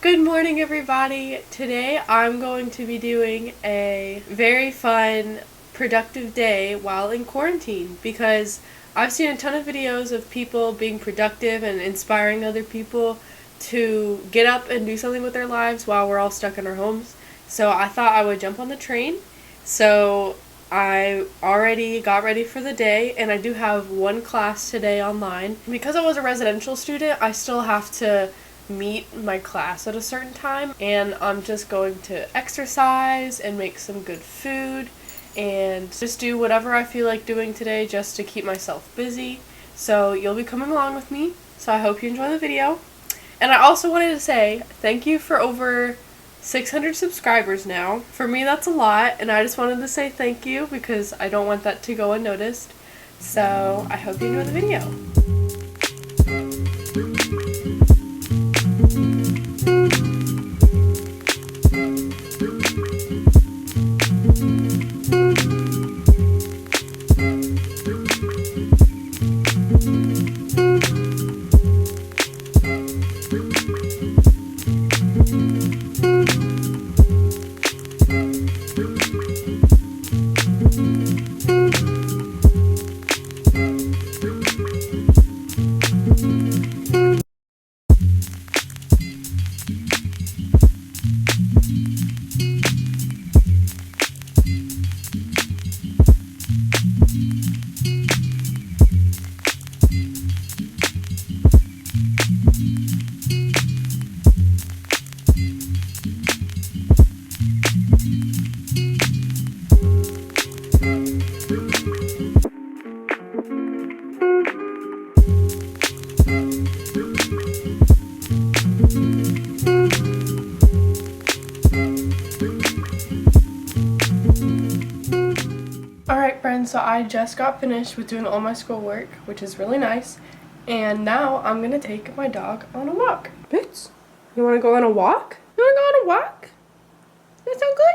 Good morning, everybody. Today I'm going to be doing a very fun, productive day while in quarantine because I've seen a ton of videos of people being productive and inspiring other people to get up and do something with their lives while we're all stuck in our homes. So I thought I would jump on the train. So I already got ready for the day, and I do have one class today online. Because I was a residential student, I still have to meet my class at a certain time, and I'm just going to exercise and make some good food and just do whatever I feel like doing today just to keep myself busy. So you'll be coming along with me, so I hope you enjoy the video. And I also wanted to say thank you for over 600 subscribers now. For me, that's a lot, and I just wanted to say thank you because I don't want that to go unnoticed. So I hope you enjoy the video. Alright friends, so I just got finished with doing all my schoolwork, which is really nice, and now I'm gonna take my dog on a walk. Boots, you wanna go on a walk? You wanna go on a walk? That sound good?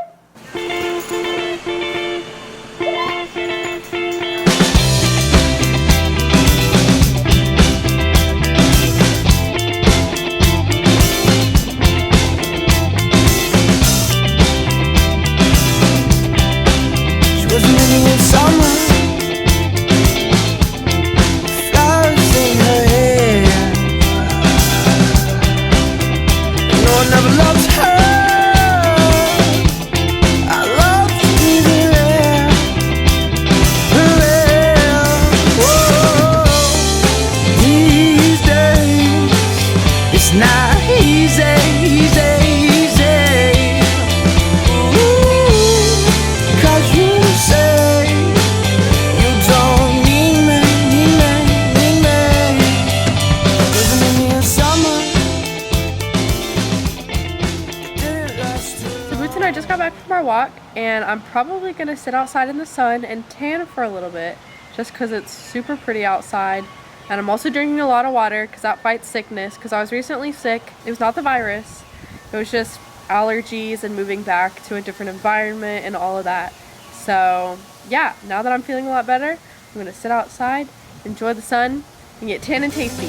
I just got back from our walk, and I'm probably gonna sit outside in the sun and tan for a little bit just because it's super pretty outside. And I'm also drinking a lot of water because that fights sickness, because I was recently sick. It was not the virus, it was just allergies and moving back to a different environment and all of that. So yeah, now that I'm feeling a lot better, I'm gonna sit outside, enjoy the sun, and get tan and tasty.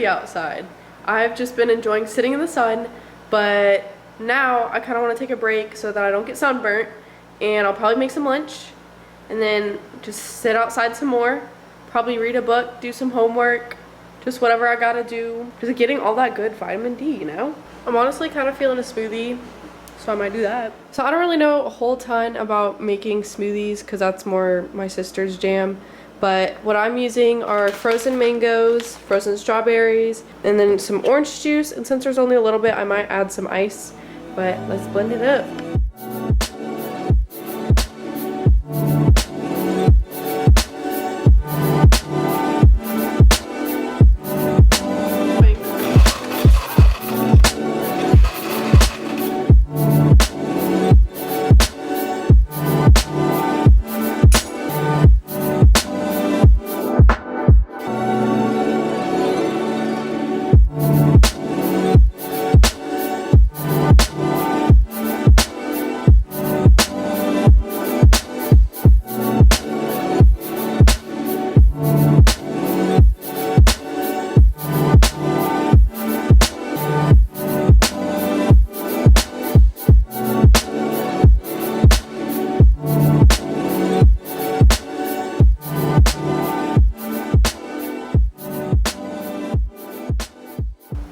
pretty outside. I've just been enjoying sitting in the sun, but now I kind of want to take a break so that I don't get sunburnt, and I'll probably make some lunch and then just sit outside some more, probably read a book, do some homework, just whatever I gotta do. Just getting all that good vitamin D, you know? I'm honestly kind of feeling a smoothie, so I might do that. So I don't really know a whole ton about making smoothies because that's more my sister's jam. But what I'm using are frozen mangoes, frozen strawberries, and then some orange juice. And since there's only a little bit, I might add some ice. But let's blend it up.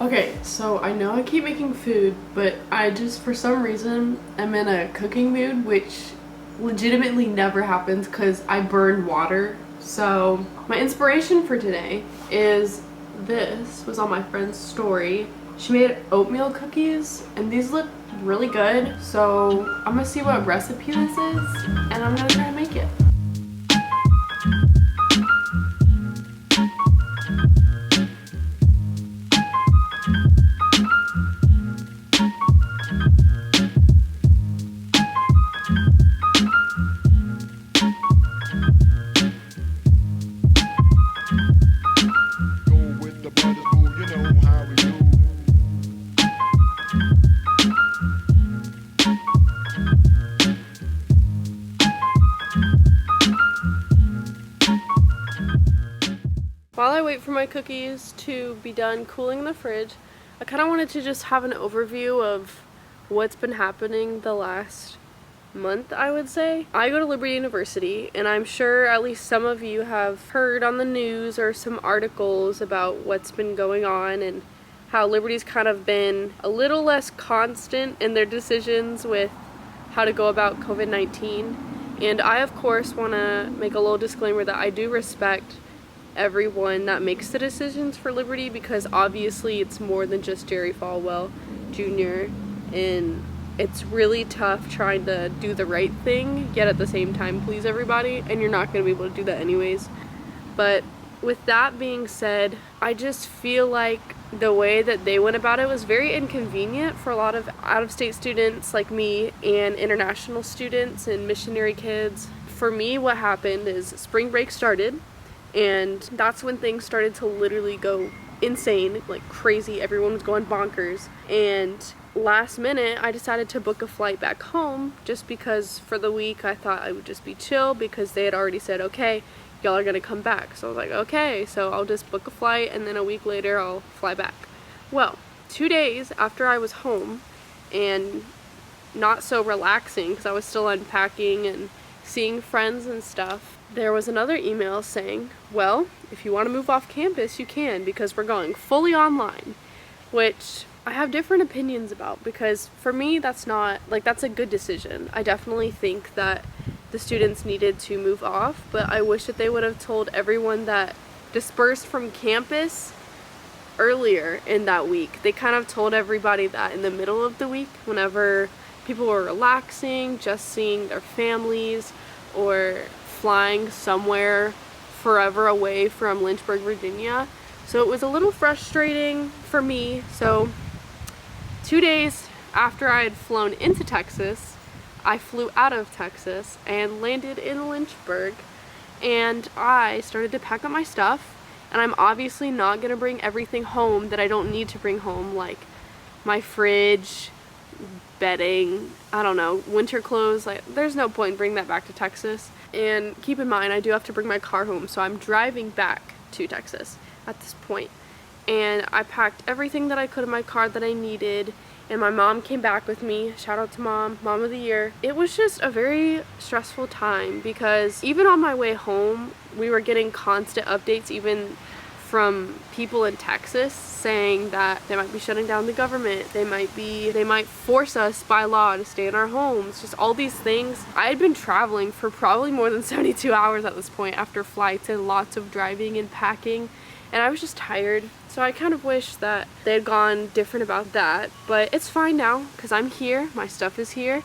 Okay, so I know I keep making food, but I just, for some reason, am in a cooking mood, which legitimately never happens because I burn water. So my inspiration for today is this was on my friend's story. She made oatmeal cookies, and these look really good. So I'm gonna see what recipe this is, and I'm gonna try to make it. While I wait for my cookies to be done cooling in the fridge, I kind of wanted to just have an overview of what's been happening the last month, I would say. I go to Liberty University, and I'm sure at least some of you have heard on the news or some articles about what's been going on and how Liberty's kind of been a little less constant in their decisions with how to go about COVID-19. And I, of course, want to make a little disclaimer that I do respect everyone that makes the decisions for Liberty, because obviously it's more than just Jerry Falwell Jr. and it's really tough trying to do the right thing yet at the same time please everybody, and you're not going to be able to do that anyways. But with that being said, I just feel like the way that they went about it was very inconvenient for a lot of out-of-state students like me and international students and missionary kids. For me, what happened is spring break started, and that's when things started to literally go insane, like crazy. Everyone was going bonkers. And last minute, I decided to book a flight back home just because for the week I thought I would just be chill because they had already said, okay, y'all are gonna come back. So I was like, okay, so I'll just book a flight and then a week later I'll fly back. Well, 2 days after I was home and not so relaxing because I was still unpacking and seeing friends and stuff, there was another email saying, well, if you want to move off campus, you can, because we're going fully online, which I have different opinions about, because for me, that's not, like, that's a good decision. I definitely think that the students needed to move off, but I wish that they would have told everyone that dispersed from campus earlier in that week. They kind of told everybody that in the middle of the week, whenever people were relaxing, just seeing their families, or flying somewhere forever away from Lynchburg, Virginia. So it was a little frustrating for me. So 2 days after I had flown into Texas, I flew out of Texas and landed in Lynchburg, and I started to pack up my stuff. And I'm obviously not gonna bring everything home that I don't need to bring home, like my fridge, bedding, I don't know, winter clothes. Like, there's no point in bringing that back to Texas. And keep in mind, I do have to bring my car home, so I'm driving back to Texas at this point. and I packed everything that I could in my car that I needed, and my mom came back with me. Shout out to Mom of the Year. It was just a very stressful time because even on my way home, we were getting constant updates even from people in Texas saying that they might be shutting down the government. They might force us by law to stay in our homes. Just all these things. I had been traveling for probably more than 72 hours at this point after flights and lots of driving and packing, and I was just tired. So I kind of wish that they had gone different about that, but it's fine now because I'm here. My stuff is here.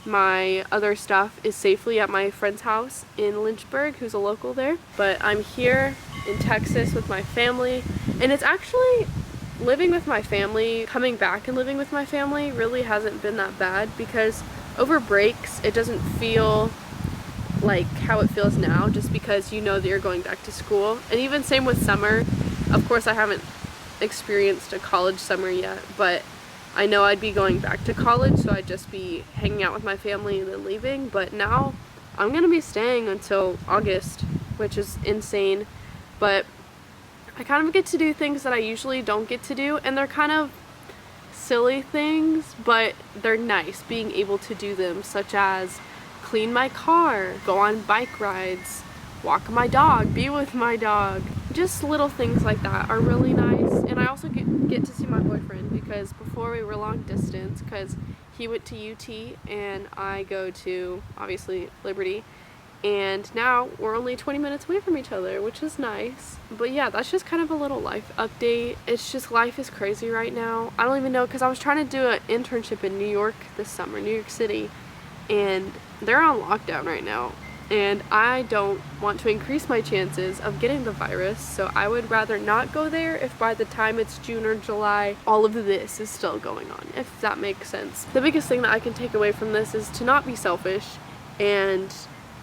My other stuff is safely at my friend's house in Lynchburg, who's a local there. But I'm here in Texas with my family, and it's actually living with my family, coming back and living with my family really hasn't been that bad because over breaks it doesn't feel like how it feels now, just because you know that you're going back to school. And even same with summer. Of course I haven't experienced a college summer yet, but I know I'd be going back to college, so I'd just be hanging out with my family and then leaving. But now I'm gonna be staying until August, which is insane. But I kind of get to do things that I usually don't get to do, and they're kind of silly things, but they're nice being able to do them, such as clean my car, go on bike rides, walk my dog, be with my dog. Just little things like that are really nice. And I also get to see my boyfriend because before we were long distance because he went to UT and I go to, obviously, Liberty. And now we're only 20 minutes away from each other, which is nice. But yeah, that's just kind of a little life update. It's just life is crazy right now. I don't even know, because I was trying to do an internship in New York this summer, New York City, and they're on lockdown right now. And I don't want to increase my chances of getting the virus, so I would rather not go there if by the time it's June or July, all of this is still going on, if that makes sense. The biggest thing that I can take away from this is to not be selfish, and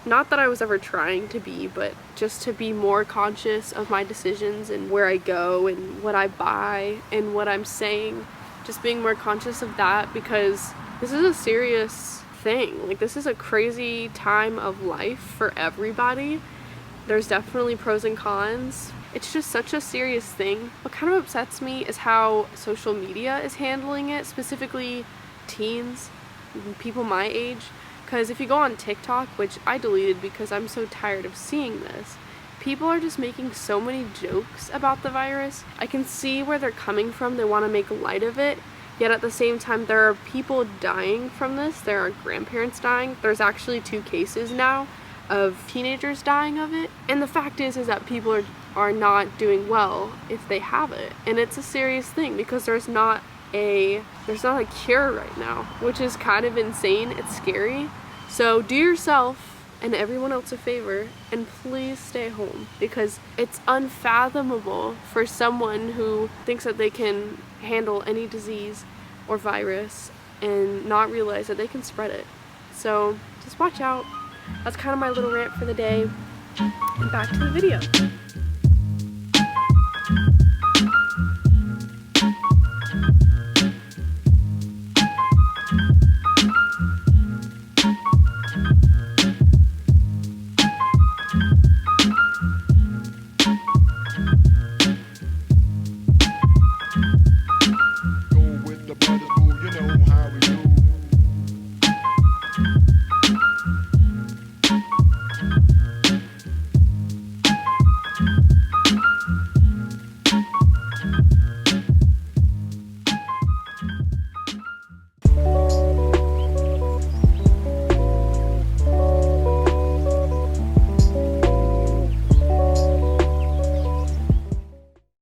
not that I was ever trying to be, but just to be more conscious of my decisions and where I go and what I buy and what I'm saying. Just being more conscious of that, because this is a serious thing. Like, this is a crazy time of life for everybody. There's definitely pros and cons. It's just such a serious thing. What kind of upsets me is how social media is handling it, specifically teens, people my age. Because if you go on TikTok, which I deleted because I'm so tired of seeing this, people are just making so many jokes about the virus. I can see where they're coming from. They want to make light of it. Yet at the same time, there are people dying from this. There are grandparents dying. There's actually 2 cases now of teenagers dying of it. And the fact is that people are not doing well if they have it. And it's a serious thing because there's not a cure right now, which is kind of insane. It's scary. So do yourself and everyone else a favor and please stay home, because it's unfathomable for someone who thinks that they can handle any disease or virus and not realize that they can spread it. So just watch out. That's kind of my little rant for the day. And back to the video.